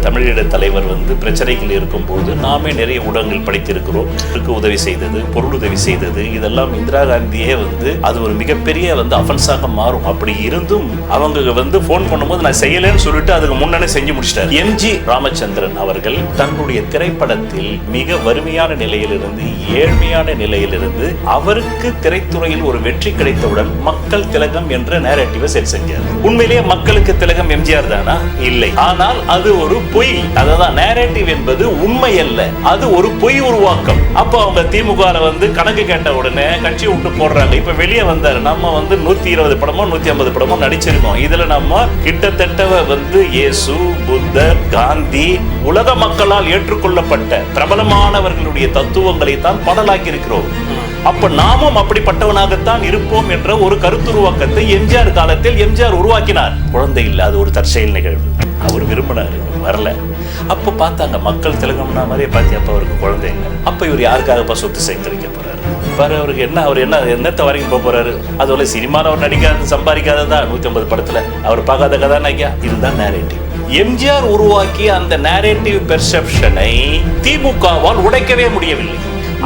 தமிழீழ தலைவர் பிரச்சனைகள் இருக்கும்போது நாமே நிறைய ஊடகங்கள் படித்திருக்கிறோம். உதவி செய்தது, பொருள் உதவி செய்தது, இதெல்லாம் இந்திரா காந்தியே அது ஒரு மிகப்பெரிய அஃபென்ஸாக மாறும். அப்படி இருந்தும் அவங்க போன் பண்ணும்போது நான் செய்யலன்னு சொல்லிட்டு அதுக்கு முன்னே செஞ்சு முடிச்சிட்டார். எம்ஜி ராமச்சந்திரன் அவர்கள் தன்னுடைய திரைப்படத்தில் மிக வறுமையான நிலையிலிருந்து ஏழ்மையான நிலையிலிருந்து அவருக்கு திரைத்துறையில் ஒரு வெற்றி கிடைத்தவுடன் மக்கள் திலகம் என்ற நேரேட்டிவை செட் செஞ்சார். உண்மையிலேயே மக்களுக்கு திலகம் எம்ஜிஆர் தானா? இல்லை. ஆனால் அது ஒரு பொய். அதான் நேரேட்டிவ் என்பது உண்மை அல்ல, அது ஒரு பொய் உருவாக்கம். அப்போ அவங்க திமுக கணக்கு கேட்ட உடனே கட்சி விட்டு போடுறாங்க. இப்ப வெளியே வந்தாரு, நம்ம 120 படமோ 150 படமோ நடிச்சிருக்கோம். இதுல நம்ம கிட்டத்தட்ட இயேசு, புத்தர், காந்தி உலக மக்களால் ஏற்றுக்கொள்ளப்பட்ட பிரபலமானவர்களுடைய தத்துவங்களை தான் பாடலாக்கி இருக்கிறோம். அப்ப நாமும் அப்படிப்பட்டவனாகத்தான் இருப்போம் என்ற ஒரு கருத்துருவாக்கத்தை எம்ஜிஆர் காலத்தில் எம்ஜிஆர் உருவாக்கினார். குழந்தை இல்லை, அது ஒரு தற்செயல் நிகழ்வு. அவர் விரும்பினார், வரல. அப்ப பார்த்தாங்க மக்கள் திலகம்னா மாதிரியே பார்த்தி. அப்ப அவருக்கு குழந்தை இல்லை. அப்ப இவர் யாருக்காக சொத்து சேர்த்து வைக்க போறாரு பாரு. அவருக்கு என்ன, அவர் என்னத்தை வரைக்கும் போக போறாரு? அதுல சினிமாவில் அவர் நடிக்காத சம்பாதிக்காததான் 150 படத்துல அவர் பார்க்காத கதாநாயகியா. இதுதான் நேரேட்டிவ். எம்ஜிஆர் உருவாக்கிய அந்த நேரேட்டிவ் பெர்செப்ஷனை திமுகவால் உடைக்கவே முடியவில்லை.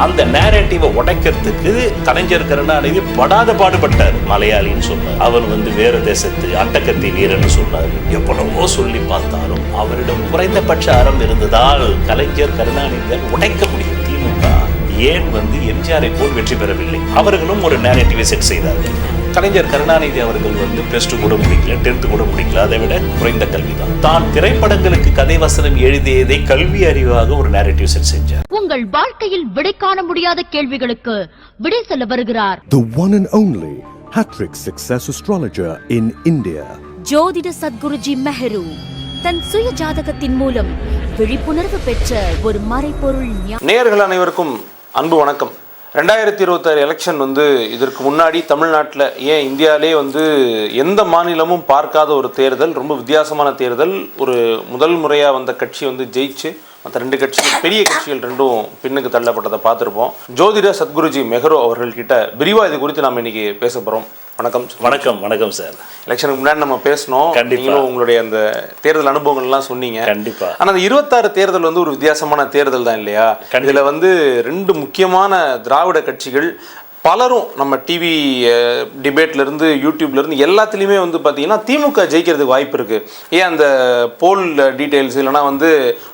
அந்த நேரேட்டிவை உடைக்கிறதுக்கு கலைஞர் கருணாநிதி படாத பாடுபட்டார். மலையாளின்னு சொன்னார், அவர் வேறு தேசத்து அட்டக்கத்தி வீரன்னு சொன்னார். எவ்வளவோ சொல்லி பார்த்தாலும் அவரிடம் குறைந்தபட்ச அறம் இருந்ததால் கலைஞர் கருணாநிதியால் உடைக்க முடியும். திமுக ஏன் எம்ஜிஆரை போல் வெற்றி பெறவில்லை? அவர்களும் ஒரு நேரேட்டிவை செட் செய்தார்கள். கலைஞர் கருணாநிதி அவர்கள் +2 கூட முடிக்கல, 10th கூட முடிக்கல. அதை விட குறைந்த கல்விதான். தான் திரைப்படங்களுக்கு கதை வசனம் எழுதியதை கல்வி அறிவாக ஒரு நேரேட்டிவ் செட் செஞ்சார். உங்கள் வாழ்க்கையில் விடை காண முடியாத கேள்விகளுக்கு விடை சொல்ல வருகிறார் The one and only hat-trick success astrologer in India. ஜோதிட சத்குருஜி மெஹரு தன் சுய ஜாதகத்தின் மூலம் விழிப்புணர்வு பெற்ற ஒரு மறைபொருள். நேயர்கள் அனைவருக்கும் அன்பு வணக்கம். 2026 எலெக்ஷன் இதற்கு முன்னாடி தமிழ்நாட்டில், ஏன் இந்தியாவிலே எந்த மாநிலமும் பார்க்காத ஒரு தேர்தல், ரொம்ப வித்தியாசமான தேர்தல். ஒரு முதல் முறையாக வந்த கட்சி ஜெயிச்சு மற்ற 2 கட்சிகள், பெரிய கட்சிகள் 2ம் பின்னுக்கு தள்ளப்பட்டதை பார்த்துருப்போம். ஜோதிட சத்குருஜி மெஹரோ அவர்கள்கிட்ட விரிவாக இது குறித்து நாம் இன்னைக்கு பேச போகிறோம். வணக்கம். வணக்கம். வணக்கம் சார். எலெக்ஷனுக்கு முன்னாடி நம்ம பேசணும். நீங்களும் உங்களுடைய அந்த தேர்தல் அனுபவங்கள்லாம் சொன்னீங்க. கண்டிப்பா. ஆனால் அந்த 26 தேர்தல் ஒரு வித்தியாசமான தேர்தல் தான் இல்லையா? இதில் 2 முக்கியமான திராவிட கட்சிகள், பலரும் நம்ம டிவி டிபேட்லேருந்து யூடியூப்லேருந்து எல்லாத்துலேயுமே பார்த்தீங்கன்னா திமுக ஜெயிக்கிறதுக்கு வாய்ப்பு இருக்குது. ஏன் அந்த போல் டீட்டெயில்ஸ் இல்லைனா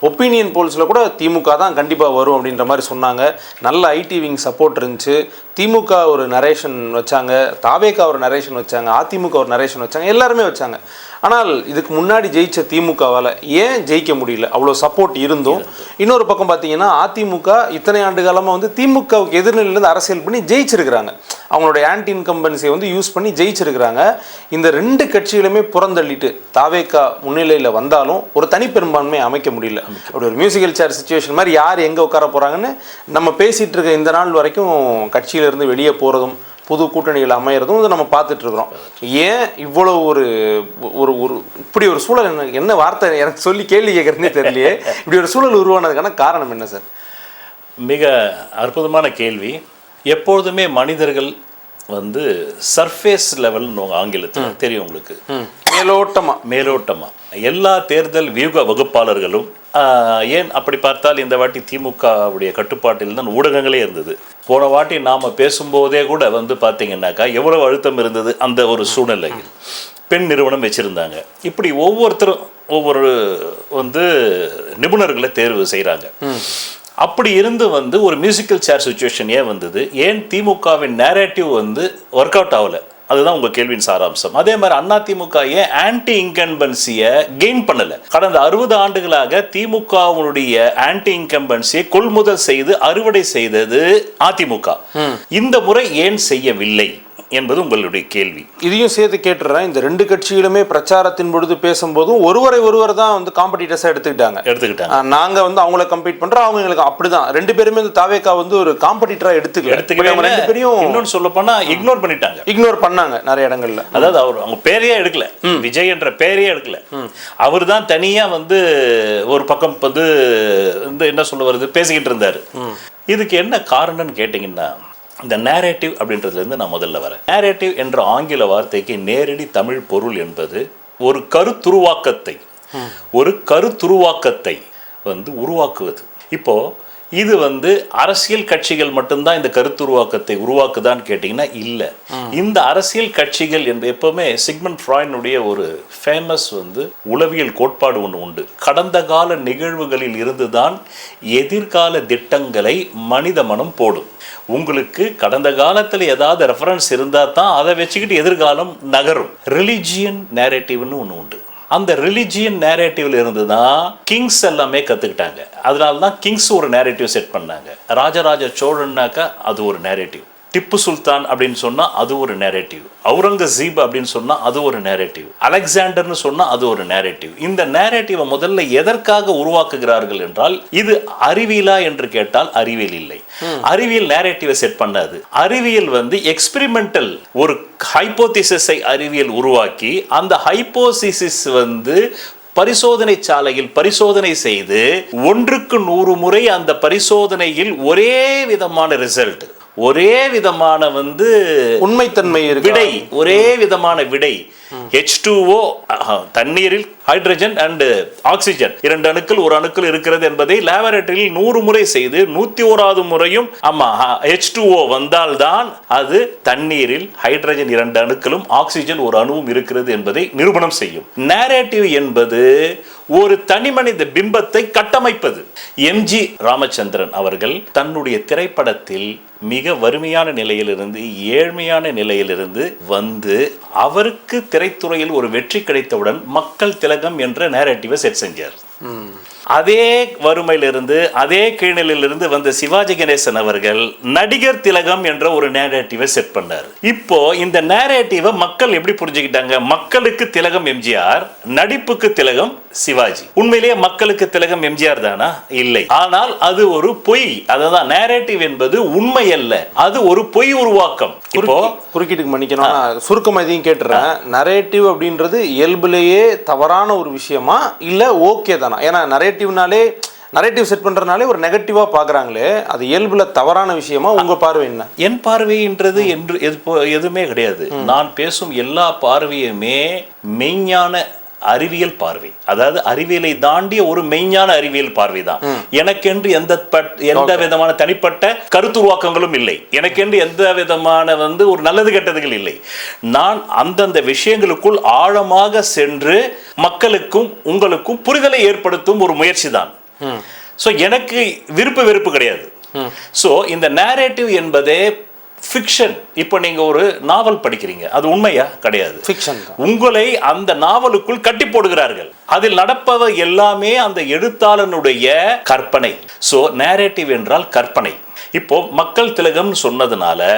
ஒப்பீனியன் போல்ஸில் கூட திமுக தான் கண்டிப்பாக வரும் அப்படின்ற மாதிரி சொன்னாங்க. நல்ல ஐடி விங் சப்போர்ட் இருந்துச்சு. திமுக ஒரு நரேஷன் வச்சாங்க, தாவேகா ஒரு நரேஷன் வச்சாங்க, அதிமுக ஒரு நரேஷன் வச்சாங்க, எல்லாருமே வச்சாங்க. ஆனால் இதுக்கு முன்னாடி ஜெயிச்ச திமுகவால் ஏன் ஜெயிக்க முடியல? அவ்வளோ சப்போர்ட் இருந்தும். இன்னொரு பக்கம் பார்த்தீங்கன்னா அதிமுக இத்தனை ஆண்டு காலமாக திமுகவுக்கு எதிர்நிலையிலேருந்து அரசியல் பண்ணி ஜெயிச்சிருக்கிறாங்க. அவங்களுடைய ஆன்டி இன்கம்பன்சியை யூஸ் பண்ணி ஜெயிச்சிருக்கிறாங்க. இந்த 2 கட்சிகளுமே புறந்தள்ளிட்டு தாவேகா முன்னிலையில் வந்தாலும் ஒரு தனிப்பெரும்பான்மை அமைக்க முடியல. அப்படி ஒரு மியூசிக்கல் சேர் சிச்சுவேஷன் மாதிரி யார் எங்கே உட்கார போகிறாங்கன்னு நம்ம பேசிகிட்டு இருக்க இந்த நாள் வரைக்கும் கட்சியிலேருந்து வெளியே போகிறதும் புது கூட்டணிகள் அமைகிறதும் நம்ம பார்த்துட்டு இருக்கிறோம். ஏன் இவ்வளோ ஒரு ஒரு ஒரு இப்படி ஒரு சூழல், என்ன வார்த்தை எனக்கு சொல்லி கேள்வி கேட்குறதுனே தெரியலையே, இப்படி ஒரு சூழல் உருவானதுக்கான காரணம் என்ன சார்? மிக அற்புதமான கேள்வி. எப்பொழுதுமே மனிதர்கள் சர்ஃபேஸ் லெவல்னு ஆங்கிலத்தில் தெரியும் உங்களுக்கு, மேலோட்டமா எல்லா தேர்தல் வியூக வகுப்பாளர்களும், ஏன் அப்படி பார்த்தால் இந்த வாட்டி திமுகவுடைய கட்டுப்பாட்டில் தான் ஊடகங்களே இருந்தது. போன வாட்டி நாம் பேசும்போதே கூட பார்த்தீங்கன்னாக்கா எவ்வளவு அழுத்தம் இருந்தது அந்த ஒரு சூழ்நிலையில். பெண் நிறுவனம் வச்சுருந்தாங்க. இப்படி ஒவ்வொருத்தரும் ஒவ்வொரு நிபுணர்களை தேர்வு செய்கிறாங்க. அப்படி இருந்து ஒரு மியூசிக்கல் சேர் சிச்சுவேஷன் ஏன் வந்தது? ஏன் திமுகவின் நேரேட்டிவ் ஒர்க் அவுட் ஆகலை? அதுதான் உங்க கேள்வியின் சாராம்சம். அதே மாதிரி அதிமுக ஏன் ஆன்டி இன்கம்பன்சியை கெயின் பண்ணல? கடந்த 60 ஆண்டுகளாக திமுகவுடைய ஆன்டி இன்கம்பன்சியை கொள்முதல் செய்து அறுவடை செய்தது அதிமுக. இந்த முறை ஏன் செய்யவில்லை என்பது உங்களுடைய கேள்வி. இதையும் சேர்த்து கேட்டுறேன். இந்த 2 கட்சிகளுமே பிரச்சாரத்தின் பொழுது பேசும்போதும் ஒருவர் தான் காம்படிட்டர்ஸா எடுத்துக்கிட்டாங்க. நாங்க அவங்கள கம்பீட் பண்றோம், அவங்க எங்களுக்கு அப்படிதான். 2 பேருமே தாவேகா ஒரு காம்படிட்டரா எடுத்துக்கல. 2 பேரையும் இன்னொன்னு சொல்ல போனா இக்னோர் பண்ணாங்க நிறைய இடங்கள்ல. அதாவது அவங்க பேரையே எடுக்கல, விஜய் என்ற பேரையே எடுக்கல. அவர் தான் தனியா ஒரு பக்கம் என்ன சொல்ல வருது பேசிக்கிட்டு இருந்தாரு. இதுக்கு என்ன காரணம்னு கேட்டீங்கன்னா, இந்த நேரேட்டிவ் அப்படின்றதுலேருந்து நான் முதல்ல வரேன். நேரேட்டிவ் என்ற ஆங்கில வார்த்தைக்கு நேரடி தமிழ் பொருள் என்பது ஒரு கருத்துருவாக்கத்தை, ஒரு கருத்துருவாக்கத்தை வந்து உருவாக்குவது. இப்போ இது வந்து அரசியல் கட்சிகள் மட்டும்தான் இந்த கருத்துருவாக்கத்தை உருவாக்குதான்னு கேட்டிங்கன்னா இல்லை. இந்த அரசியல் கட்சிகள் எப்பவுமே சிக்மண்ட் ஃப்ராய்டுடைய ஒரு ஃபேமஸ் வந்து உளவியல் கோட்பாடு ஒன்று உண்டு. கடந்த கால நிகழ்வுகளில் இருந்துதான் எதிர்கால திட்டங்களை மனித மனம் போடும். உங்களுக்கு கடந்த காலத்தில் ஏதாவது ரெஃபரன்ஸ் இருந்தால் தான் அதை வச்சுக்கிட்டு எதிர்காலம் நகரும். ரிலிஜியன் நேரேட்டிவ்னு ஒன்று உண்டு. அந்த ரிலிஜியன் நேரேட்டிவ்ல இருந்து தான் கிங்ஸ் எல்லாமே கற்றுக்கிட்டாங்க. அதனால தான் கிங்ஸ் ஒரு நேரேட்டிவ் செட் பண்ணாங்க. ராஜராஜ சோழன்னாக்கா அது ஒரு நேரேட்டிவ், திப்பு சுல்தான் அப்படின்னு சொன்னா அது ஒரு நேரேட்டிவ், அவுரங்கசீப் அப்படின்னு சொன்னா அது ஒரு நேரேட்டிவ், அலெக்சாண்டர்னு சொன்னா அது ஒரு நேரேட்டிவ். இந்த நேரேட்டிவை முதல்ல எதற்காக உருவாக்குகிறார்கள் என்றால், இது அறிவியலா என்று கேட்டால் அறிவியல் இல்லை. அறிவியல் நேரேட்டிவை செட் பண்ணாது. அறிவியல் வந்து எக்ஸ்பெரிமெண்டல் ஒரு ஹைப்போதிசிஸை அறிவியல் உருவாக்கி அந்த ஹைப்போதிசிஸ் வந்து பரிசோதனை சாலையில் பரிசோதனை செய்து 1க்கு 100 முறை அந்த பரிசோதனையில் ஒரே விதமான ரிசல்ட், ஒரே விதமான வந்து உண்மைத்தன்மை விடை, ஒரே விதமான விடை. H2O தண்ணீரில் ஹைட்ரஜன் அண்ட் ஆக்சிஜன் 2 அணுக்கள் 1 அணுக்கள் இருக்கிறது என்பதை லேபரேட்டரியில் 100 முறை செய்து 101வது முறையும் H2O வந்தால்தான் அது தண்ணீரில் ஹைட்ரஜன் 2 அணுக்களும் ஆக்சிஜன் 1 அணுவும் இருக்கிறது என்பதை நிரூபணம் செய்யும். நேரேட்டிவ் என்பது ஒரு தனிமனித பிம்பத்தை கட்டமைப்பது. எம்ஜி ராமச்சந்திரன் அவர்கள் தன்னுடைய திரைப்படத்தில் மிக வறுமையான நிலையிலிருந்து ஏழ்மையான நிலையிலிருந்து வந்து அவருக்கு திரைத்துறையில் ஒரு வெற்றி கிடைத்தவுடன் மக்கள் திலகம் என்ற நேரேட்டிவை செட் செஞ்சார். அதே வறுமையிலிருந்து அதே கீழ்நிலையிலிருந்து வந்த சிவாஜி கணேசன் அவர்கள் நடிகர் திலகம் என்ற ஒரு நேரேட்டிவை செட் பண்ணார். இப்போ இந்த நேரேட்டிவை மக்கள் எப்படி புரிஞ்சுக்கிட்டாங்க? மக்களுக்கு திலகம் எம்ஜிஆர், நடிப்புக்கு திலகம் சிவாஜி. உண்மையிலேயே மக்களுக்கு திலகம் எம்ஜிஆர் தானா? இல்லை. ஆனால் அது ஒரு பொய். அதுதான் நேரேட்டிவ் என்பது உண்மை அல்ல, அது ஒரு பொய் உருவாக்கம். இப்போ குறுக்கீட்டுக்கு மன்னிக்கணும், சுருக்கமா இதையும் கேட்டுறேன். நரேட்டிவ் அப்படின்றது இயல்புலேயே தவறான ஒரு விஷயமா இல்ல ஓகே தானா? ஏன்னா நரேட்டிவ் செட் பண்றதுனாலே ஒரு நெகட்டிவா பாக்குறாங்களே, அது இயல்புல தவறான விஷயமா? உங்க பார்வை என்ன? என் பார்வைன்றது என்று எதுவுமே கிடையாது. நான் பேசும் எல்லா பார்வையுமே மெய்ஞான அறிவியல் பார்வை, அதாவது அறிவியலை தாண்டிய ஒரு மெய்ஞான அறிவியல் பார்வை தான். எனக்கென்று எந்த விதமான தனிப்பட்ட கருத்துருவாக்கங்களும் இல்லை. எனக்கென்று எந்த விதமான வந்து ஒரு நல்லது கெட்டதுகள் இல்லை. நான் அந்தந்த விஷயங்களுக்குள் ஆழமாக சென்று மக்களுக்கும் உங்களுக்கும் புரிதலை ஏற்படுத்தும் ஒரு முயற்சி தான். ஸோ எனக்கு விருப்பு வெறுப்பு கிடையாது. ஸோ இந்த நேரேட்டிவ் என்பதே ஃபிக்ஷன். இப்போ நீங்க ஒரு நாவல் படிக்கிறீங்க, அது உண்மையா? கிடையாது, ஃபிக்ஷன். உங்களை அந்த நாவலுக்குள் கட்டி போடுகிறார்கள். அதில் நடப்பவை எல்லாமே அந்த எழுத்தாளனுடைய கற்பனை. ஸோ நேரேட்டிவ் என்றால் கற்பனை. இப்போ மக்கள் திலகம் சொன்னதுனால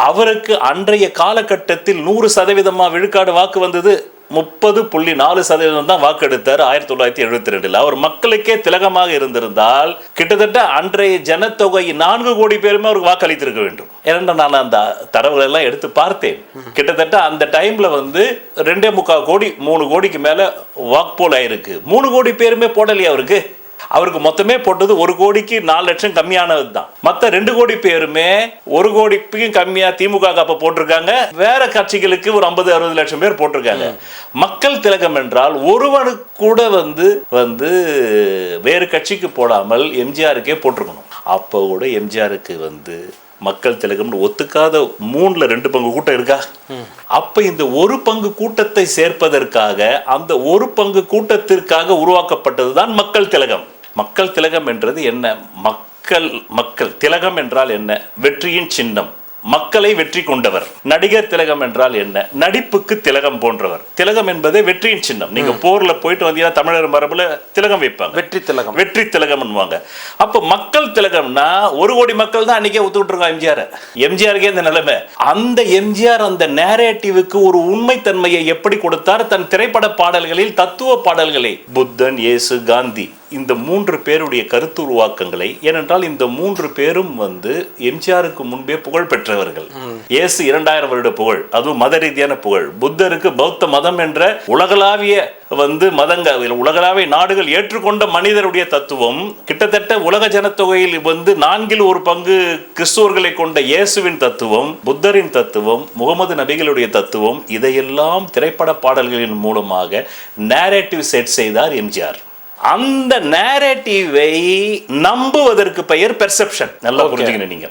அவருக்கு அன்றைய காலகட்டத்தில் 100% விழுக்காடு வாக்கு வந்தது. 30.4% தான் வாக்கு எடுத்தார் 1972. அவர் மக்களுக்கே திலகமாக இருந்திருந்தால் கிட்டத்தட்ட அன்றைய ஜனத்தொகை 4 கோடி பேருமே அவருக்கு வாக்களித்திருக்க வேண்டும். ஏன்னா நான் அந்த தரவுகள் எல்லாம் எடுத்து பார்த்தேன். கிட்டத்தட்ட அந்த டைம்ல வந்து 2.25 கோடி 3 கோடிக்கு மேல வாக்போல் ஆயிருக்கு. 3 கோடி பேருமே போடலையே அவருக்கு மொத்தமே போட்டது 1 கோடிக்கு 4 லட்சம் கம்மியானது தான். மற்ற 2 கோடி பேருமே 1 கோடிக்கும் கம்மியா திமுக அப்ப போட்டிருக்காங்க. வேற கட்சிகளுக்கு ஒரு 50-60 லட்சம் பேர் போட்டிருக்காங்க. மக்கள் திலகம் என்றால் ஒருவனுக்கு கூட வந்து வேறு கட்சிக்கு போடாமல் எம்ஜிஆருக்கே போட்டிருக்கணும். அப்போ கூட எம்ஜிஆருக்கு வந்து மக்கள் திலகம் ஒத்துக்காத 3ல் 2 பங்கு கூட்டம் இருக்கா? அப்ப இந்த 1 பங்கு கூட்டத்தை சேர்ப்பதற்காக, அந்த 1 பங்கு கூட்டத்திற்காக உருவாக்கப்பட்டதுதான் மக்கள் திலகம். மக்கள் திலகம் என்றது என்ன? மக்கள் திலகம் என்றால் என்ன? வெற்றியின் சின்னம், மக்களை வெற்றி கொண்டவர். நடிகர் திலகம் என்றால் என்ன? நடிப்புக்கு திலகம் போன்றவர். திலகம் என்பது வெற்றியின் சின்னம். நீங்க போர்ல போயிட்டு வந்தீங்கன்னா தமிழர் மரபுல திலகம் வைப்பாங்க, வெற்றி திலகம். அப்ப மக்கள் திலகம்னா 1 கோடி மக்கள் தான் அன்னைக்கே ஒத்துக்கிட்டு இருக்கோம் எம்ஜிஆருக்கே இந்த நிலைமை. அந்த எம்ஜிஆர் அந்த நேரேட்டிவுக்கு ஒரு உண்மைத்தன்மையை எப்படி கொடுத்தார்? தன் திரைப்பட பாடல்களில் தத்துவ பாடல்களை, புத்தன், இயேசு, காந்தி இந்த 3 பேருடைய கருத்து உருவாக்கங்களை, ஏனென்றால் இந்த 3 பேரும் வந்து எம்ஜிஆருக்கு முன்பே புகழ் பெற்றவர்கள். இயேசு 2000 வருட புகழ், அதுவும் மத ரீதியான புகழ். புத்தருக்கு பௌத்த மதம் என்ற உலகளாவிய வந்து மதங்கள், உலகளாவிய நாடுகள் ஏற்றுக்கொண்ட மனிதருடைய தத்துவம், கிட்டத்தட்ட உலக ஜனத்தொகையில் வந்து 4/1 கிறிஸ்துவர்களை கொண்ட இயேசுவின் தத்துவம், புத்தரின் தத்துவம், முகமது நபிகளுடைய தத்துவம், இதையெல்லாம் திரைப்பட பாடல்களின் மூலமாக நேரேட்டிவ் செட் செய்தார் எம்ஜிஆர். அந்த நேரேட்டிவை நம்புவதற்கு பெயர் பெர்செப்ஷன். நல்லா புரிஞ்சுக்கணும் நீங்க.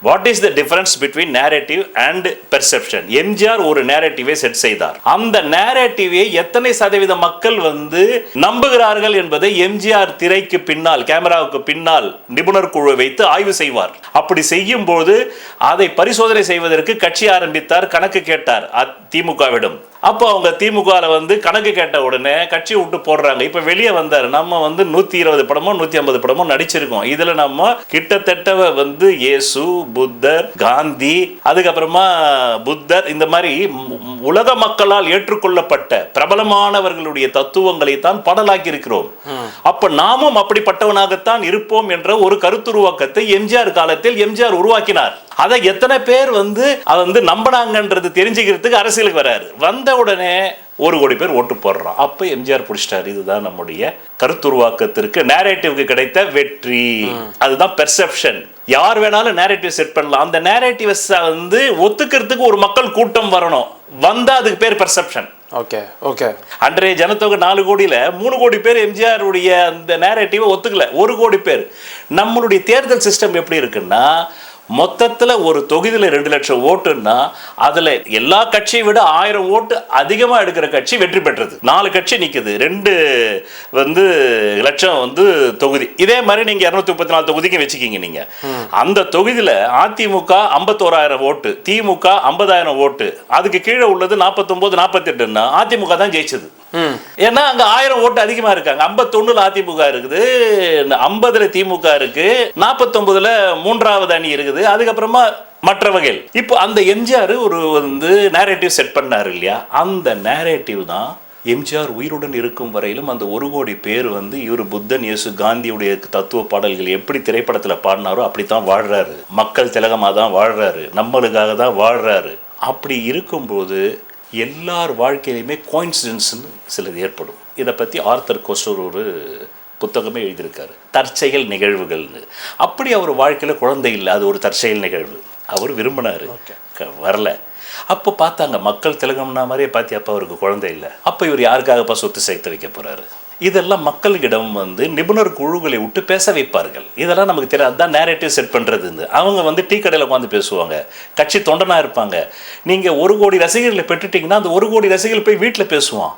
What is the difference between narrative and perception? MGR ஒரு நேரேட்டிவை செட் செய்தார். அந்த நேரேட்டிவை எத்தனை சதவீத மக்கள் வந்து நம்புகிறார்கள் என்பதை எம்ஜிஆர் திரைக்கு பின்னால், கேமராவுக்கு பின்னால் நிபுணர் குழு வைத்து ஆய்வு செய்வார். அப்படி செய்யும் போது அதை பரிசோதனை செய்வதற்கு கட்சி ஆரம்பித்தார். கணக்கு கேட்டார் திமுகவிடம். அப்போ அவங்க திமுகவில் வந்து கணக்கு கேட்ட உடனே கட்சி விட்டு போடுறாங்க. இப்போ வெளியே வந்தார், நம்ம வந்து 120 படமோ 150 படமோ நடிச்சிருக்கோம். இதில் நம்ம கிட்டத்தட்ட வந்து இயேசு, புத்தர், காந்தி, அதுக்கப்புறமா புத்தர், இந்த மாதிரி உலக மக்களால் ஏற்றுக்கொள்ளப்பட்ட பிரபலமானவர்களுடைய தத்துவங்களை தான் பாடலாக்கி இருக்கிறோம். அப்ப நாமும் அப்படிப்பட்டவனாகத்தான் இருப்போம் என்ற ஒரு கருத்துருவாக்கத்தை எம்ஜிஆர் காலத்தில் எம்ஜிஆர் உருவாக்கினார். அதை எத்தனை பேர் வந்து நம்பினாங்கன்றது தெரிஞ்சுக்கிறதுக்கு அரசியலுக்கு வராரு. வந்த உடனே 1 கோடி பேர் ஓட்டு போடுறான். அப்ப எம்ஜிஆர் பிடிச்சிட்டார். இதுதான் நம்முடைய கருத்துருவாக்கத்திற்கு, நேரேட்டிவ்க்கு கிடைத்த வெற்றி. அதுதான் பெர்செப்ஷன். யார் வேணாலும் நேரேட்டிவ் செட் பண்ணலாம். அந்த நேரேட்டிவ் வந்து ஒத்துக்கிறதுக்கு ஒரு மக்கள் கூட்டம் வரணும். வந்தா அதுக்கு பேர் பெர்செப்ஷன். Okay okay. அன்றைய ஜனத்தொகை 4 கோடியில 3 கோடி பேர் எம்ஜிஆர் உடைய அந்த நேரேட்டிவை ஒத்துக்கல. 1 கோடி பேர். நம்மளுடைய தேர்தல் சிஸ்டம் எப்படி இருக்குன்னா, மொத்தத்தில் ஒரு தொகுதியில் 2 லட்சம் ஓட்டுன்னா அதில் எல்லா கட்சியை விட 1000 ஓட்டு அதிகமாக எடுக்கிற கட்சி வெற்றி பெற்றது. 4 கட்சி நிற்குது, 2 லட்சம் வந்து தொகுதி. இதே மாதிரி நீங்கள் 234 தொகுதிக்கு வச்சுக்கிங்க. நீங்கள் அந்த தொகுதியில் அதிமுக 51,000 ஓட்டு, திமுக 50,000 ஓட்டு, அதுக்கு கீழே உள்ளது 49, 48ன்னா அதிமுக தான் ஜெயிச்சது. ஏன்னா அங்க 1000 ஓட்டு அதிகமா இருக்காங்க. 51 அதிமுக இருக்குது, 50 திமுக இருக்கு, 49 3வது அணி இருக்குது, அதுக்கப்புறமா மற்ற வகையில். இப்போ அந்த எம்ஜிஆர் ஒரு வந்து நேரேட்டிவ் செட் பண்ணாரு இல்லையா? அந்த நேரேட்டிவ் தான் எம்ஜிஆர் உயிருடன் இருக்கும் வரையிலும் அந்த 1 கோடி பேர் வந்து இவர் புத்தன், இயேசு, காந்தியுடைய தத்துவ பாடல்கள் எப்படி திரைப்படத்தில் பாடினாரோ அப்படித்தான் வாழ்றாரு. மக்கள் திலகமாக தான் வாழ்றாரு, நம்மளுக்காக தான் வாழ்றாரு. அப்படி இருக்கும்போது எல்லார் வாழ்க்கையிலுமே கோயின்சிடென்ஸ்னு சிலது ஏற்படும். இதை பற்றி ஆர்தர் கோஸ்டர் ஒரு புத்தகமே எழுதியிருக்காரு, தற்செயல் நிகழ்வுகள்னு. அப்படி அவர் வாழ்க்கையில் குழந்தை இல்லை, அது ஒரு தற்செயல் நிகழ்வு. அவர் விரும்பினார், வரல. அப்போ பார்த்தாங்க மக்கள் திலகம்னா மாதிரியே பார்த்தி, அப்போ அவருக்கு குழந்தை இல்லை. அப்போ இவர் யாருக்காகப்பா சொத்து சேர்த்து வைக்க போகிறாரு? இதெல்லாம் மக்களிடம் வந்து நிபுணர் குழுக்களை விட்டு பேச வைப்பார்கள். இதெல்லாம் நமக்கு தெரியாது. அதுதான் நேரேட்டிவ் செட் பண்ணுறது. அவங்க வந்து டீ கடையில் உட்காந்து பேசுவாங்க, கட்சி தொண்டனாக இருப்பாங்க. நீங்கள் 1 கோடி ரசிகர்களை பெற்றுட்டீங்கன்னா அந்த 1 கோடி ரசிகர்கள் போய் வீட்டில் பேசுவான்.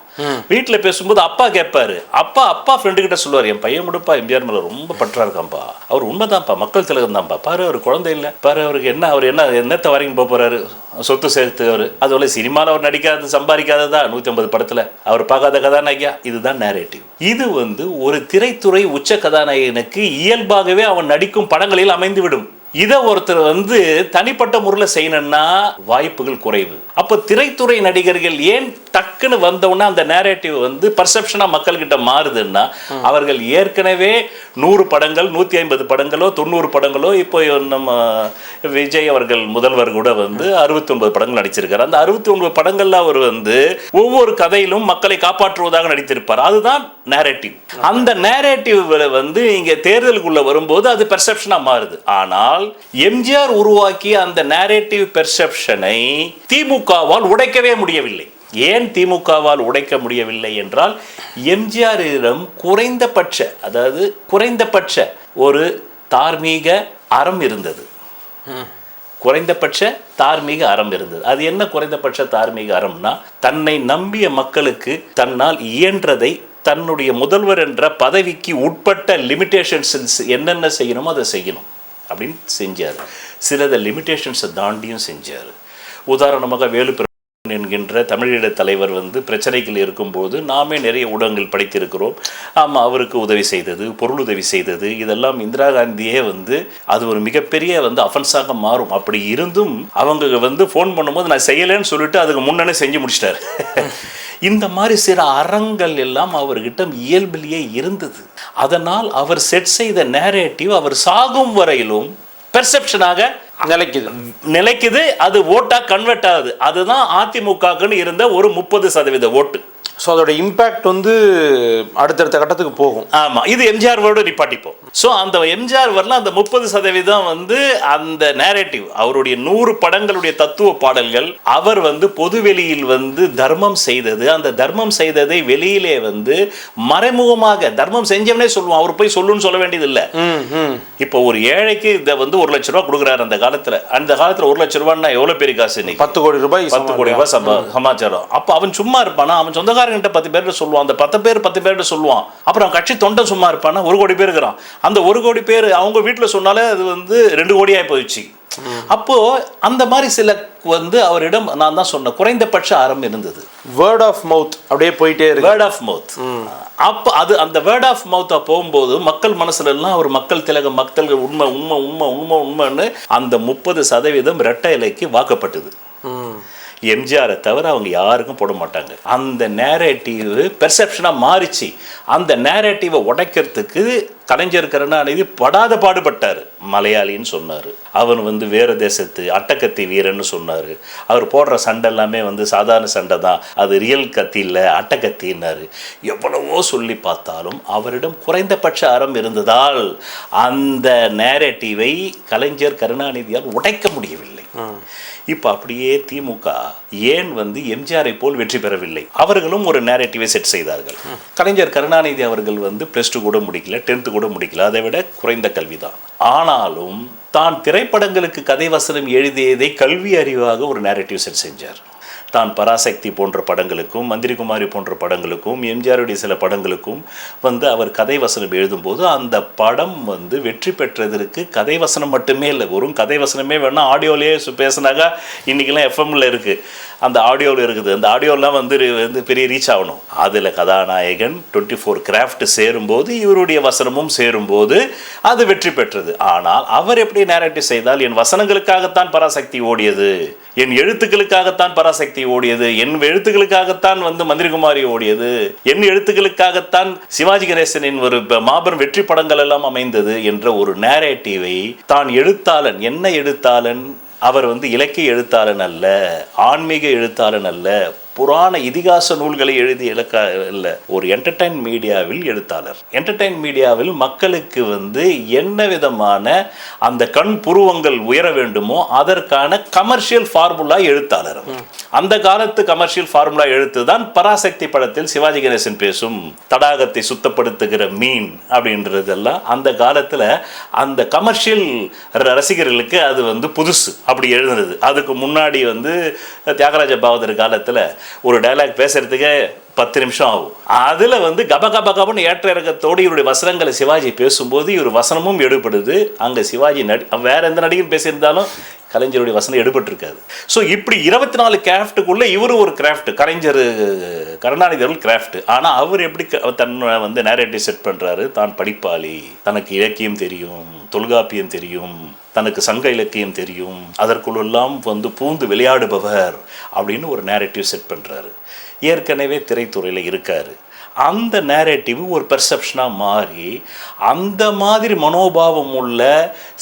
வீட்டில் பேசும்போது அப்பா கேட்பாரு, அப்பா ஃப்ரெண்டுக்கிட்ட சொல்லுவார், என் பையன் முடிப்பா எம்ஜிஆர் மேலே ரொம்ப பற்றா இருக்கான்ப்பா, அவர் உண்மைதான்ப்பா, மக்கள் திலகம் தான்ப்பா, பாரு அவர் குழந்தை இல்லை, பாரு அவருக்கு என்ன, அவர் என்னத்தை வரைக்கும் போகிறாரு சொத்து சேர்த்து. அவர் அதுபோல சினிமாவில் அவர் நடிக்காது, சம்பாதிக்காததா 150 படத்தில் அவர் பார்க்காத கதாநாயகியா. இதுதான் நேரேட்டிவ். இது வந்து ஒரு திரைத்துறை உச்ச கதாநாயகனுக்கு இயல்பாகவே அவன் நடிக்கும் படங்களில் அமைந்துவிடும். இதை ஒருத்தர் வந்து தனிப்பட்ட முறையில் செய்யணும்னா வாய்ப்புகள் குறைவு. அப்போ திரைத்துறை நடிகர்கள் ஏன் டக்குன்னு வந்தவுடனே அந்த நேரேட்டிவ் வந்து பர்செப்ஷனாக மக்கள்கிட்ட மாறுதுன்னா, அவர்கள் ஏற்கனவே 100 படங்கள், 150 படங்களோ 90 படங்களோ, இப்போ நம்ம விஜய் அவர்கள் முதல்வர் கூட வந்து 69 படங்கள் நடிச்சிருக்காரு. அந்த 69 படங்கள்ல அவர் வந்து ஒவ்வொரு கதையிலும் மக்களை காப்பாற்றுவதாக நடித்திருப்பார். அதுதான் நேரேட்டிவ். அந்த நேரேட்டிவ் வந்து இங்கே தேர்தலுக்குள்ள வரும்போது அது பெர்செப்ஷனாக மாறுது. ஆனால் எம்ஜிஆர் உருவாக்கிய அந்த நேரேட்டிவ் பெர்செப்ஷனை திமுகவால் உடைக்கவே முடியவில்லை. ஏன் திமுகவால் உடைக்க முடியவில்லை என்றால், எம்ஜிஆரிடம் குறைந்தபட்ச ஒரு தார்மீக அறம் இருந்தது. குறைந்தபட்ச தார்மீக அறம் இருந்தது. அது என்ன குறைந்தபட்ச தார்மீக அறம்னா, தன்னை நம்பிய மக்களுக்கு தன்னால் இயன்றதை, தன்னுடைய முதல்வர் என்ற பதவிக்கு உட்பட்ட லிமிட்டேஷன்ஸ் என்னென்ன செய்யணுமோ அதை செய்யணும் அப்படின்னு செஞ்சார். சிலத லிமிட்டேஷன்ஸை தாண்டியும் செஞ்சார். உதாரணமாக வேலு என்கின்ற தமிழீழ தலைவர் வந்து பிரச்சனைகள் இருக்கும்போது நாமே நிறைய ஊடகங்கள் படித்திருக்கிறோம். ஆமாம், அவருக்கு உதவி செய்தது, பொருளுதவி செய்தது, இதெல்லாம் இந்திரா காந்தியே வந்து அது ஒரு மிகப்பெரிய வந்து அஃபென்ஸாக மாறும். அப்படி இருந்தும் அவங்க வந்து ஃபோன் பண்ணும்போது நான் செய்யலைன்னு சொல்லிட்டு அதுக்கு முன்னே செஞ்சு முடிச்சிட்டாரு. இந்த மாதிரி சில அறங்கள் எல்லாம் அவர்கிட்ட இயல்பிலேயே இருந்தது. அதனால் அவர் செட் செய்த நேரேட்டிவ் அவர் சாகும் வரையிலும் பெர்செப்ஷனாக நிலைக்குது. அது ஓட்டா கன்வெர்ட் ஆகுது. அதுதான் அதிமுகன்னு இருந்த ஒரு 30% ஓட்டு. ஸோ அதோட இம்பேக்ட் வந்து அடுத்தடுத்த கட்டத்துக்கு போகும். ஆமாம், இது எம்ஜிஆர் வேர்டு நிப்பாட்டிப்போம். ஸோ அந்த எம்ஜிஆர் வரல அந்த 30% வந்து அந்த நேரேட்டிவ், அவருடைய 100 படங்களுடைய தத்துவ பாடல்கள், அவர் வந்து பொதுவெளியில் வந்து தர்மம் செய்தது, அந்த தர்மம் செய்ததை வெளியிலே வந்து மறைமுகமாக தர்மம் செஞ்சவனே சொல்லுவான். அவர் போய் சொல்லுன்னு சொல்ல வேண்டியது இல்லை. இப்போ ஒரு ஏழைக்கு இதை வந்து 1 லட்ச ரூபா கொடுக்குறாரு அந்த காலத்தில். அந்த காலத்தில் 1 லட்ச ரூபான்னா எவ்வளோ பெரிய காசு? 10 கோடி ரூபாய் சமாச்சாரம். அப்போ அவன் சும்மா இருப்பானா? அவன் சொந்தக்கார 10 பேர் சொல்லுவான், அந்த 10 பேர் சொல்லுவான். அப்புறம் கட்சி தொண்டை சும்மா இருப்பானா? 1 கோடி பேர் இருக்கிறான். அந்த 1 கோடி பேர் அவங்க வீட்டில் சொன்னாலே அது வந்து 2 கோடியாகி போயிடுச்சு. அப்போ அந்த மாதிரி சில வந்து அவரிடம் நான் தான் சொன்ன குறைந்தபட்ச அறம் இருந்தது. வேர்ட் ஆஃப் மவுத் அப்படியே போயிட்டே இருக்கு. Word of mouth. அப்போ அது அந்த வேர்ட் ஆஃப் மவுத்தா போகும்போது மக்கள் மனசுல எல்லாம் ஒரு மக்கள் திலகம், மக்கள் உண்மை உண்மை உண்மை உண்மை உண்மைன்னு அந்த 30% இரட்டை இலைக்கு வாக்கப்பட்டது. எம்ஜிஆரை தவிர அவங்க யாருக்கும் போட மாட்டாங்க. அந்த நேரேட்டிவ் பெர்செப்ஷனாக மாறிச்சு. அந்த நேரேட்டிவை உடைக்கிறதுக்கு கலைஞர் கருணாநிதி படாத பாடுபட்டார். மலையாளின்னு சொன்னார், அவன் வந்து வேறு தேசத்து அட்டக்கத்தி வீரன்னு சொன்னார். அவர் போடுற சண்டை எல்லாமே வந்து சாதாரண சண்டை தான், அது ரியல் கத்தி இல்லை அட்டக்கத்தின்னாரு. எவ்வளவோ சொல்லி பார்த்தாலும் அவரிடம் குறைந்தபட்ச அறம் இருந்ததால் அந்த நேரேட்டிவை கலைஞர் கருணாநிதியால் உடைக்க முடியவில்லை. இப்போ அப்படியே திமுக ஏன் வந்து எம்ஜிஆரை போல் வெற்றி பெறவில்லை? அவர்களும் ஒரு நேரேட்டிவை செட் செய்தார்கள். கலைஞர் கருணாநிதி அவர்கள் வந்து +2 கூட முடிக்கல, 10th கூட முடிக்கல, அதை விட குறைந்த கல்விதான். ஆனாலும் தான் திரைப்படங்களுக்கு கதை வசனம் எழுதியதை கல்வி அறிவாக ஒரு நேரேட்டிவ் செட் செஞ்சார். தான் பராசக்தி போன்ற படங்களுக்கும், மந்திரிகுமாரி போன்ற படங்களுக்கும், எம்ஜிஆருடைய சில படங்களுக்கும் வந்து அவர் கதை வசனம் எழுதும்போது அந்த படம் வந்து வெற்றி பெற்றதற்கு கதை வசனம் மட்டுமே இல்லை, ஒரு கதை வசனமே வேணால் ஆடியோலேயே பேசினாக்கா இன்றைக்கெல்லாம் எஃப்எம்மில் இருக்குது, அந்த ஆடியோவில் இருக்குது. அந்த ஆடியோலாம் வந்து பெரிய ரீச் ஆகணும். அதில் கதாநாயகன் 24 கிராஃப்ட் சேரும்போது இவருடைய வசனமும் சேரும்போது அது வெற்றி பெற்றது. ஆனால் அவர் எப்படி நேரேட்டிவ் செய்தால், என் வசனங்களுக்காகத்தான் பராசக்தி ஓடியது, என் எழுத்துக்களுக்காகத்தான் பராசக்தி ஓடியது, என் எழுத்துக்களுக்காகத்தான் வந்து மந்திரிகுமாரி ஓடியது, என் எழுத்துக்களுக்காகத்தான் சிவாஜி கணேசனின் ஒரு மாபெரும் வெற்றி படங்கள் எல்லாம் அமைந்தது என்ற ஒரு நேரேட்டிவை தான் எழுத்தாளன், என்ன எழுத்தாளன், அவர் வந்து இலக்கிய எழுத்தாளன் அல்ல, ஆன்மீக எழுத்தாளன் அல்ல, புராண இதிகாச நூல்களை எழுதி இல்லை, ஒரு என்டர்டைன் மீடியாவில் எழுத்தாளர். என்டர்டைன் மீடியாவில் மக்களுக்கு வந்து என்ன விதமான அந்த கண் புருவங்கள் உயர வேண்டுமோ அதற்கான கமர்ஷியல் ஃபார்முலா எழுத்தாளர். அந்த காலத்து கமர்ஷியல் ஃபார்முலா எழுத்து தான் பராசக்தி படத்தில் சிவாஜி கணேசன் பேசும் தடாகத்தை சுத்தப்படுத்துகிற மீன் அப்படின்றதெல்லாம் அந்த காலத்தில் அந்த கமர்ஷியல் ரசிகர்களுக்கு அது வந்து புதுசு அப்படி எழுதுனது. அதுக்கு முன்னாடி வந்து தியாகராஜ பாகவதர் காலத்தில் ஒரு டயலாக் பேசுறதுக்கு 10 நிமிஷம் ஆகும். அதில் வந்து கபன்னு ஏற்ற இறக்கத்தோடு இவருடைய வசனங்களை சிவாஜி பேசும்போது இவர் வசனமும் எடுபடுது. அங்கே சிவாஜி வேற எந்த நடிகரும் பேசியிருந்தாலும் கலைஞருடைய வசனம் எடுபட்டிருக்காது. ஸோ இப்படி 24 கிராஃப்ட்டுக்குள்ளே இவரும் ஒரு கிராஃப்ட், கலைஞர் கருணாநிதி அவர்கள் கிராஃப்ட். ஆனால் அவர் எப்படி தன்னை வந்து நேரேட்டிவ் செட் பண்ணுறாரு, தான் படிப்பாளி, தனக்கு இலக்கியம் தெரியும், தொல்காப்பியம் தெரியும், தனக்கு சங்க இலக்கியம் தெரியும், அதற்குள்ளெல்லாம் வந்து பூந்து விளையாடுபவர் அப்படின்னு ஒரு நேரேட்டிவ் செட் பண்ணுறாரு. ஏற்கனவே திரைத்துறையில் இருக்கார். அந்த நேரேட்டிவ் ஒரு பெர்செப்ஷனாக மாறி அந்த மாதிரி மனோபாவம் உள்ள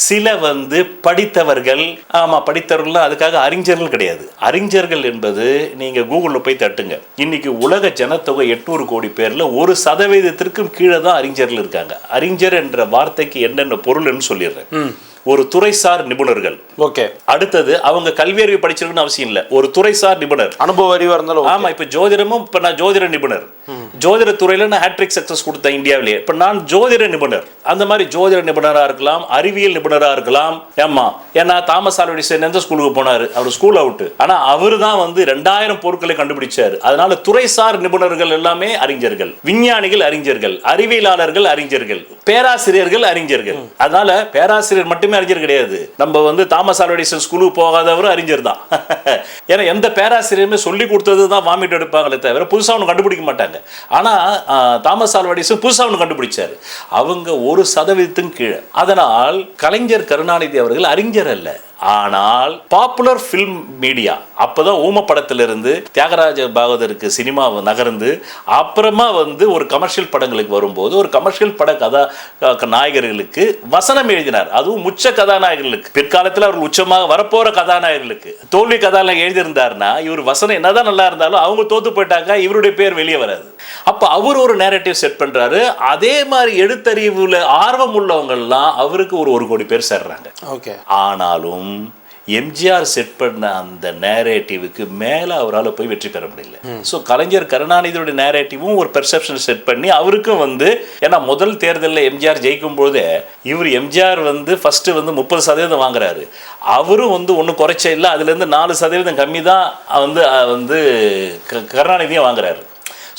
சில வந்து படித்தவர்கள், ஆமாம் படித்தவர்கள்லாம் அதுக்காக அறிஞர்கள் கிடையாது. அறிஞர்கள் என்பது நீங்கள் கூகுளில் போய் தட்டுங்க, இன்னைக்கு உலக ஜனத்தொகை 800 கோடி பேரில் 1% கீழே தான் அறிஞர்கள் இருக்காங்க. அறிஞர் என்ற வார்த்தைக்கு என்னென்ன பொருள்னு சொல்லிடுறேன். ஒரு துறைசார் நிபுணர்கள். ஓகே. அடுத்தது அவங்க கல்வி அறிவு படிச்சிருக்கணும்னு அவசியம் இல்லை, ஒரு துறைசார் நிபுணர், அனுபவ அறிவா இருந்தாலும். ஆமா, இப்ப ஜோதிடமும், இப்ப நான் ஜோதிட நிபுணர், ஜோதிட துறையில நான் ஹேட்ரிக் சக்சஸ் கொடுத்தேன் இந்தியாவிலேயே. இப்ப நான் ஜோதிட நிபுணர். அந்த மாதிரி ஜோதிட நிபுணரா இருக்கலாம், அறிவியல் நிபுணரா இருக்கலாம். ஏமா, ஏன்னா தாமஸ் ஆல்வா எடிசன் எந்த ஸ்கூலுக்கு போனாரு, அவர் ஸ்கூல் அவுட், ஆனா அவரு தான் வந்து 2000 பொருட்களை கண்டுபிடிச்சாரு. அதனால துறைசார் நிபுணர்கள் எல்லாமே அறிஞர்கள், விஞ்ஞானிகள் அறிஞர்கள், அறிவியலாளர்கள் அறிஞர்கள். பேராசிரியர்கள் அறிஞர்கள். அதனால பேராசிரியர் மட்டுமே அறிஞர் கிடையாது. நம்ம வந்து தாமஸ் ஆல்வா எடிசன் ஸ்கூலுக்கு போகாதவரும் அறிஞர் தான். ஏன்னா எந்த பேராசிரியருமே சொல்லி கொடுத்தது தான் வாமிட் எடுப்பாங்களே தவிர புதுசாக ஒன்று கண்டுபிடிக்க மாட்டாங்க. ஆனால் தாமஸ் ஆல்வா எடிசன் புதுசாக ஒன்று கண்டுபிடிச்சாரு. அவங்க 1% கீழே. அதனால் கலைஞர் கருணாநிதி அவர்கள் அறிஞர் அல்ல. ஆனால் பாப்புலர் ஃபில்ம் மீடியா அப்பதான் ஊம படத்திலிருந்து தியாகராஜ பாகவதருக்கு சினிமா நகர்ந்து அப்புறமா வந்து ஒரு கமர்ஷியல் படங்களுக்கு வரும்போது ஒரு கமர்ஷியல் பட நாயகர்களுக்கு வசனம் எழுதினார். அதுவும் உச்ச கதாநாயகர்களுக்கு, பிற்காலத்தில் அவர்கள் உச்சமாக வரப்போற கதாநாயகர்களுக்கு. தோல்வி கதாநாயகர் எழுதியிருந்தார்னா இவர் வசனம் என்னதான் நல்லா இருந்தாலும் அவங்க தோத்து போயிட்டாங்க, இவருடைய பேர் வெளியே வராது. அப்ப அவர் ஒரு நேரட்டிவ் செட் பண்றாரு. அதே மாதிரி எழுத்தறிவுல ஆர்வம் உள்ளவங்க எல்லாம் அவருக்கு ஒரு கோடி பேர் சேர்றாங்க. ஓகே. ஆனாலும் எம்ஜிஆர் செட் பண்ண அந்த நேரேட்டிவுக்கு மேல அவரால் போய் வெற்றி பெற முடியல. ஸோ கலைஞர் கருணாநிதியோட நேரேட்டிவும் ஒரு பெர்செப்ஷன் செட் பண்ணி அவருக்கும் வந்து, ஏன்னா முதல் தேர்தலில் எம்ஜிஆர் ஜெயிக்கும் போது இவர் எம்ஜிஆர் வந்து ஃபர்ஸ்ட் வந்து 30% வாங்குறாரு. அவரும் வந்து ஒன்றும் குறைச்ச இல்லை, அதுலேருந்து 4% கம்மி தான் வந்து கருணாநிதியும் வாங்குறாரு.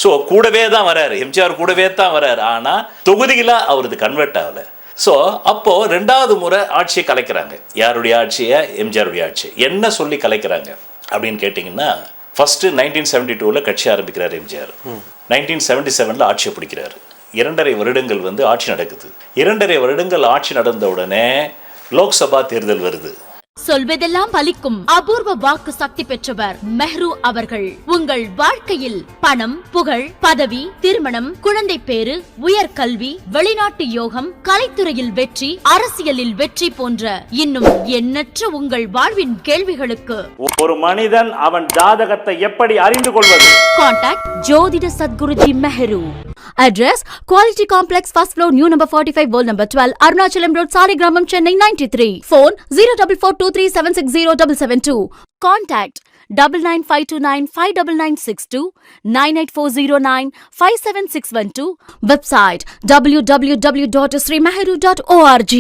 ஸோ கூடவே தான் வராரு, எம்ஜிஆர் கூடவே தான் வராரு. ஆனால் தொகுதிகளாக அவரது கன்வெர்ட் ஆகலை. ஸோ அப்போ 2வது முறை ஆட்சியை கலைக்கிறாங்க. யாருடைய ஆட்சியை? எம்ஜிஆருடைய ஆட்சி. என்ன சொல்லி கலைக்கிறாங்க அப்படின்னு கேட்டிங்கன்னா, ஃபர்ஸ்ட் 1972 கட்சி ஆரம்பிக்கிறார் எம்ஜிஆர். 1977 ஆட்சியை பிடிக்கிறாரு. 2.5 வருடங்கள் வந்து ஆட்சி நடக்குது. 2.5 வருடங்கள் ஆட்சி நடந்த உடனே லோக்சபா தேர்தல் வருது. சொல்வதெல்லாம் பலிக்கும் அபூர்வ வாக்கு சக்தி பெற்றவர் மெஹ்ரு அவர்கள். உங்கள் வாழ்க்கையில் பணம், புகழ், பதவி, திருமணம், குழந்தை பேறு, உயர்கல்வி, வெளிநாட்டு யோகம், கலைத்துறையில் வெற்றி, அரசியலில் வெற்றி போன்ற இன்னும் எண்ணற்ற உங்கள் வாழ்வின் கேள்விகளுக்கு ஒரு மனிதன் அவன் ஜாதகத்தை எப்படி அறிந்து கொள்வது? கான்டாக்ட் ஜோதிட Sadguruji Mehru. Address Quality Complex, first floor, new number 45, wall number 12, Arunachalam Road, Saligramam, Chennai 93. Phone 044237607772. Contact 99529 59962 98409 57612. Website www.srimehru.org.